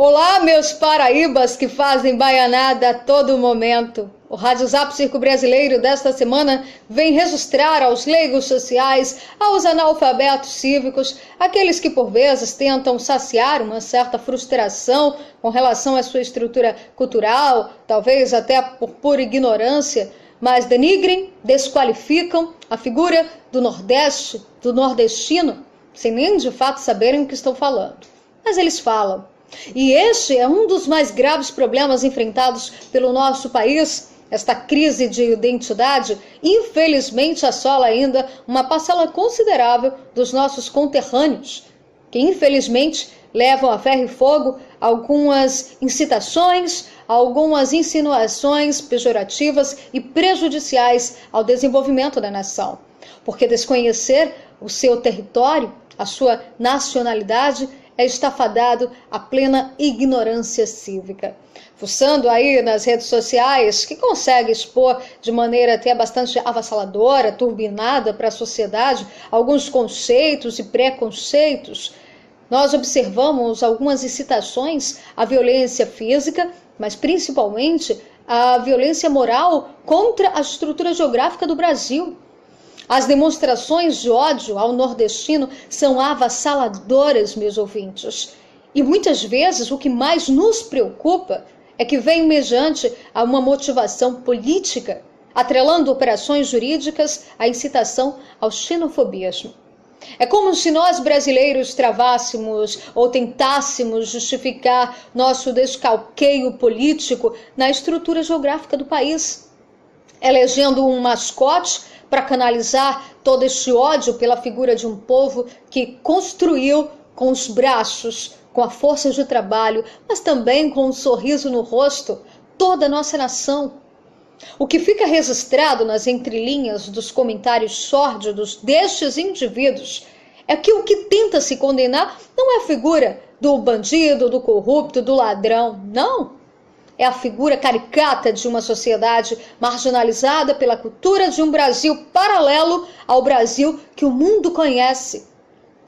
Olá, meus paraíbas que fazem baianada a todo momento. O Rádio Zap Circo Brasileiro desta semana vem registrar aos leigos sociais, aos analfabetos cívicos, aqueles que por vezes tentam saciar uma certa frustração com relação à sua estrutura cultural, talvez até por pura ignorância, mas denigrem, desqualificam a figura do Nordeste, do nordestino, sem nem de fato saberem o que estão falando. Mas eles falam. E este é um dos mais graves problemas enfrentados pelo nosso país. Esta crise de identidade, infelizmente, assola ainda uma parcela considerável dos nossos conterrâneos, que infelizmente levam a ferro e fogo algumas incitações, algumas insinuações pejorativas e prejudiciais ao desenvolvimento da nação. Porque desconhecer o seu território, a sua nacionalidade, é estafadado à plena ignorância cívica. Fuçando aí nas redes sociais, que consegue expor de maneira até bastante avassaladora, turbinada para a sociedade, alguns conceitos e preconceitos, nós observamos algumas incitações à violência física, mas principalmente à violência moral contra a estrutura geográfica do Brasil. As demonstrações de ódio ao nordestino são avassaladoras, meus ouvintes. E muitas vezes o que mais nos preocupa é que vem mediante a uma motivação política, atrelando operações jurídicas à incitação ao xenofobismo. É como se nós brasileiros travássemos ou tentássemos justificar nosso descalqueio político na estrutura geográfica do país, elegendo um mascote para canalizar todo este ódio pela figura de um povo que construiu com os braços, com a força de trabalho, mas também com um sorriso no rosto, toda a nossa nação. O que fica registrado nas entrelinhas dos comentários sórdidos destes indivíduos é que o que tenta se condenar não é a figura do bandido, do corrupto, do ladrão, não. É a figura caricata de uma sociedade marginalizada pela cultura de um Brasil paralelo ao Brasil que o mundo conhece.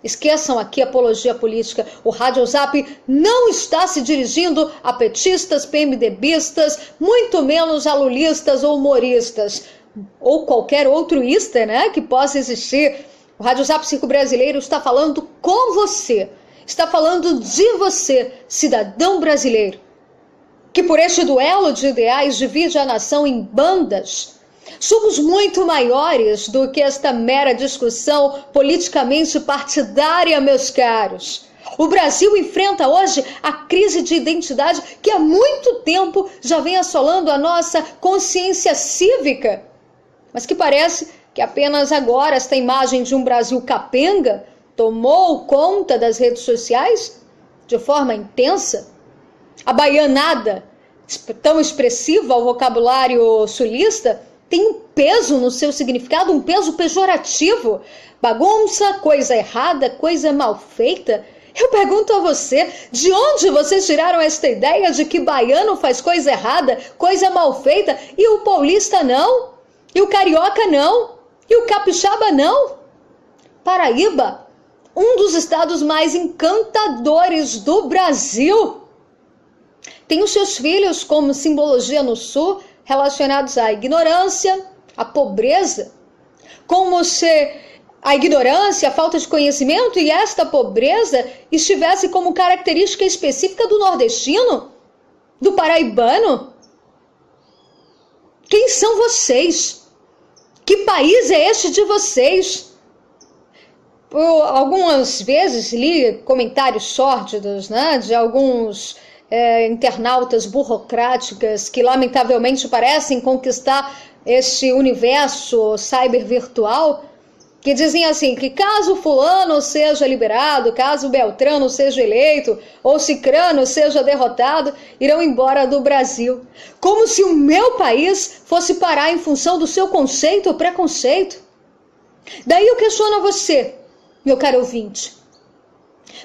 Esqueçam aqui a apologia política. O Rádio Zap não está se dirigindo a petistas, PMDBistas, muito menos a lulistas ou humoristas, ou qualquer outro ista, né, que possa existir. O Rádio Zap Circo Brasileiro está falando com você, está falando de você, cidadão brasileiro, que por este duelo de ideais divide a nação em bandas. Somos muito maiores do que esta mera discussão politicamente partidária, meus caros. O Brasil enfrenta hoje a crise de identidade que há muito tempo já vem assolando a nossa consciência cívica, mas que parece que apenas agora esta imagem de um Brasil capenga tomou conta das redes sociais de forma intensa. A baianada, tão expressiva ao vocabulário sulista, tem um peso no seu significado, um peso pejorativo. Bagunça, coisa errada, coisa mal feita. Eu pergunto a você, de onde vocês tiraram esta ideia de que baiano faz coisa errada, coisa mal feita, e o paulista não? E o carioca não? E o capixaba não? Paraíba, um dos estados mais encantadores do Brasil, tem os seus filhos como simbologia no sul relacionados à ignorância, à pobreza, como se a ignorância, a falta de conhecimento e esta pobreza estivesse como característica específica do nordestino, do paraibano. Quem são vocês? Que país é este de vocês? Algumas vezes li comentários sórdidos, né, de alguns internautas burocráticas que lamentavelmente parecem conquistar este universo cybervirtual, que dizem assim, que caso fulano seja liberado, caso Beltrano seja eleito, ou Cicrano seja derrotado, irão embora do Brasil. Como se o meu país fosse parar em função do seu conceito ou preconceito. Daí eu questiono a você, meu caro ouvinte.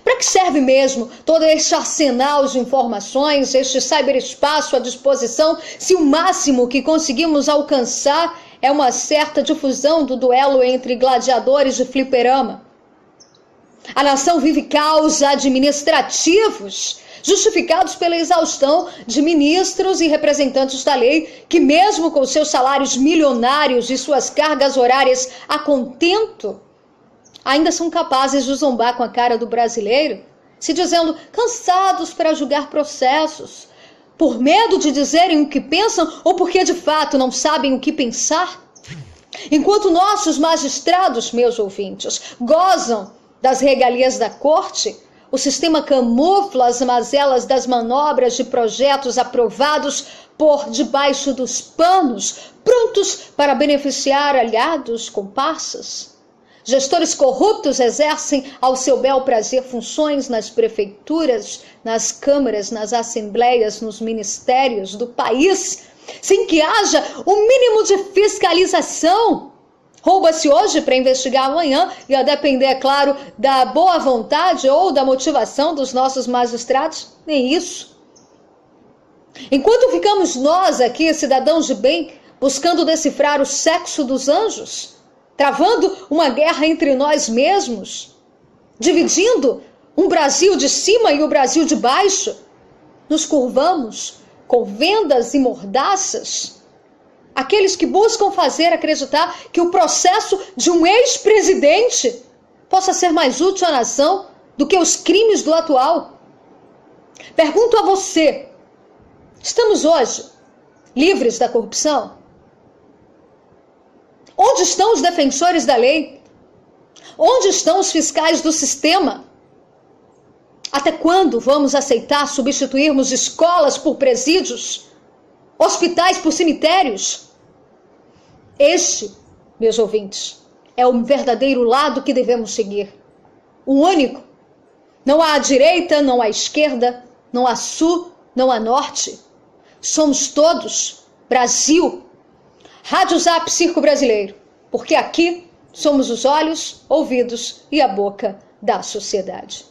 Para que serve mesmo todo este arsenal de informações, este cyberespaço à disposição, se o máximo que conseguimos alcançar é uma certa difusão do duelo entre gladiadores de fliperama? A nação vive caos administrativos, justificados pela exaustão de ministros e representantes da lei, que mesmo com seus salários milionários e suas cargas horárias a contento, ainda são capazes de zombar com a cara do brasileiro, se dizendo cansados para julgar processos, por medo de dizerem o que pensam ou porque de fato não sabem o que pensar. Enquanto nossos magistrados, meus ouvintes, gozam das regalias da corte, o sistema camufla as mazelas das manobras de projetos aprovados por debaixo dos panos, prontos para beneficiar aliados, comparsas. Gestores corruptos exercem ao seu bel prazer funções nas prefeituras, nas câmaras, nas assembleias, nos ministérios do país, sem que haja o mínimo de fiscalização. Rouba-se hoje para investigar amanhã e a depender, é claro, da boa vontade ou da motivação dos nossos magistrados, nem isso. Enquanto ficamos nós aqui, cidadãos de bem, buscando decifrar o sexo dos anjos, travando uma guerra entre nós mesmos, dividindo um Brasil de cima e o Brasil de baixo, nos curvamos com vendas e mordaças, aqueles que buscam fazer acreditar que o processo de um ex-presidente possa ser mais útil à nação do que os crimes do atual. Pergunto a você, estamos hoje livres da corrupção? Onde estão os defensores da lei? Onde estão os fiscais do sistema? Até quando vamos aceitar substituirmos escolas por presídios, hospitais por cemitérios? Este, meus ouvintes, é o verdadeiro lado que devemos seguir. O único. Não há direita, não há esquerda, não há sul, não há norte. Somos todos Brasil. Rádio Zap Circo Brasileiro, porque aqui somos os olhos, ouvidos e a boca da sociedade.